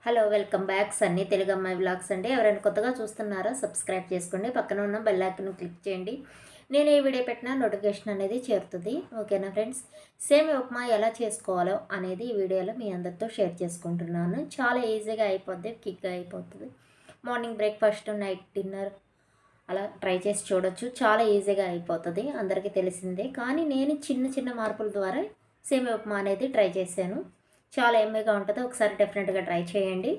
Hello welcome back Sunny Telugu అమ్మాయి vlogs అండి. ఎవరైనా కొత్తగా చూస్తున్నారో సబ్స్క్రైబ్ చేసుకోండి, పక్కన ఉన్న బెల్ ఐకాన్ క్లిక్ చేయండి. నేను ఏ వీడియో పెట్టినా నోటిఫికేషన్ అనేది చేరుతుంది. ఓకేనా ఫ్రెండ్స్, సేమియా ఉప్మా ఎలా చేసుకోవాలో అనేది ఈ వీడియోలో మీ అందరితో షేర్ చేసుకుంటున్నాను. చాలా ఈజీగా అయిపోద్ది, క్విక్గా అయిపోతుంది. మార్నింగ్ బ్రేక్ఫాస్ట్, నైట్ డిన్నర్ అలా ట్రై చేసి చూడొచ్చు. చాలా ఈజీగా అయిపోతుంది, అందరికీ తెలిసిందే. కానీ నేను చిన్న చిన్న మార్పుల ద్వారా సేమియా ఉప్మా అనేది ట్రై చేశాను. చాలా ఎమ్మీగా ఉంటుంది. ఒకసారి డెఫినెట్గా ట్రై చేయండి,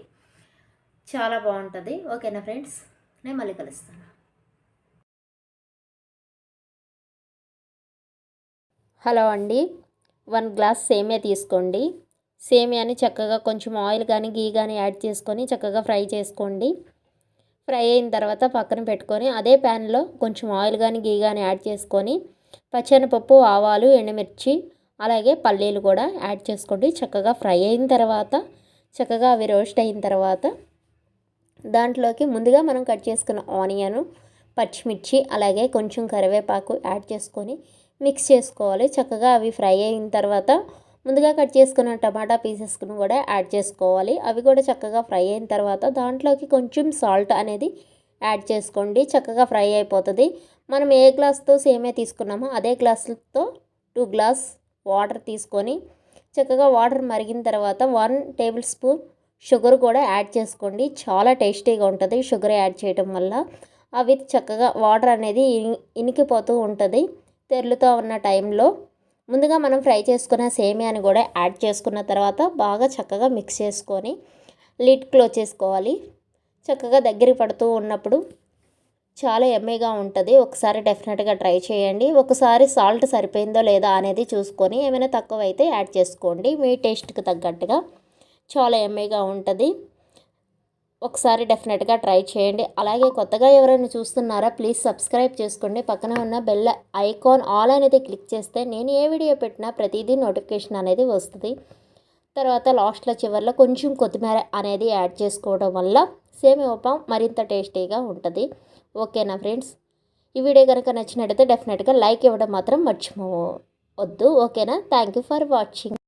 చాలా బాగుంటుంది. ఓకేనా ఫ్రెండ్స్, నేను మళ్ళీ కలుస్తాను. హలో అండి, 1 గ్లాస్ సేమియా తీసుకోండి. సేమియాని చక్కగా కొంచెం ఆయిల్ కానీ గీ కానీ యాడ్ చేసుకొని చక్కగా ఫ్రై చేసుకోండి. ఫ్రై అయిన తర్వాత పక్కన పెట్టుకొని అదే ప్యాన్లో కొంచెం ఆయిల్ కానీ గీ కానీ యాడ్ చేసుకొని పచ్చెనపప్పు, ఆవాలు, ఎండుమిర్చి అలాగే పల్లీలు కూడా యాడ్ చేసుకోండి. చక్కగా ఫ్రై అయిన తర్వాత చక్కగా అవి రోస్ట్ అయిన తర్వాత దాంట్లోకి ముందుగా మనం కట్ చేసుకున్న ఆనియన్, పచ్చిమిర్చి అలాగే కొంచెం కరివేపాకు యాడ్ చేసుకొని మిక్స్ చేసుకోవాలి. చక్కగా అవి ఫ్రై అయిన తర్వాత ముందుగా కట్ చేసుకున్న టమాటా పీసెస్ను కూడా యాడ్ చేసుకోవాలి. అవి కూడా చక్కగా ఫ్రై అయిన తర్వాత దాంట్లోకి కొంచెం సాల్ట్ అనేది యాడ్ చేసుకోండి. చక్కగా ఫ్రై అయిపోతుంది. మనం ఏ గ్లాస్తో సేమియా తీసుకున్నామో అదే గ్లాసుతో 2 గ్లాస్ వాటర్ తీసుకొని చక్కగా వాటర్ మరిగిన తర్వాత 1 టేబుల్ స్పూన్ షుగర్ కూడా యాడ్ చేసుకోండి. చాలా టేస్టీగా ఉంటుంది షుగర్ యాడ్ చేయడం వల్ల. అవి చక్కగా వాటర్ అనేది ఇనికిపోతూ ఉంటుంది. తెరులుతూ ఉన్న టైంలో ముందుగా మనం ఫ్రై చేసుకున్న సేమియాని కూడా యాడ్ చేసుకున్న తర్వాత బాగా చక్కగా మిక్స్ చేసుకొని లిడ్ క్లోజ్ చేసుకోవాలి. చక్కగా దగ్గరికి పడుతూ ఉన్నప్పుడు చాలా ఎమ్మీగా ఉంటుంది. ఒకసారి డెఫినెట్గా ట్రై చేయండి. ఒకసారి సాల్ట్ సరిపోయిందో లేదా అనేది చూసుకొని ఏమైనా తక్కువ అయితే యాడ్ చేసుకోండి మీ టేస్ట్కి తగ్గట్టుగా. చాలా ఎమ్మీగా ఉంటుంది. ఒకసారి డెఫినెట్గా ట్రై చేయండి. అలాగే కొత్తగా ఎవరైనా చూస్తున్నారా, ప్లీజ్ సబ్స్క్రైబ్ చేసుకోండి. పక్కన ఉన్న బెల్ ఐకాన్ ఆల్ అనేది క్లిక్ చేస్తే నేను ఏ వీడియో పెట్టినా ప్రతిదీ నోటిఫికేషన్ అనేది వస్తుంది. తర్వాత లాస్ట్లో చివరిలో కొంచెం కొత్తిమీర అనేది యాడ్ చేసుకోవడం వల్ల సేమియా ఉప్మా మరింత టేస్టీగా ఉంటుంది. ఓకేనా ఫ్రెండ్స్, ఈ వీడియో కనుక నచ్చినట్టయితే డెఫినెట్గా లైక్ ఇవ్వడం మాత్రం మర్చిపోవద్దు. ఓకేనా, థ్యాంక్ యూ ఫర్ వాచింగ్.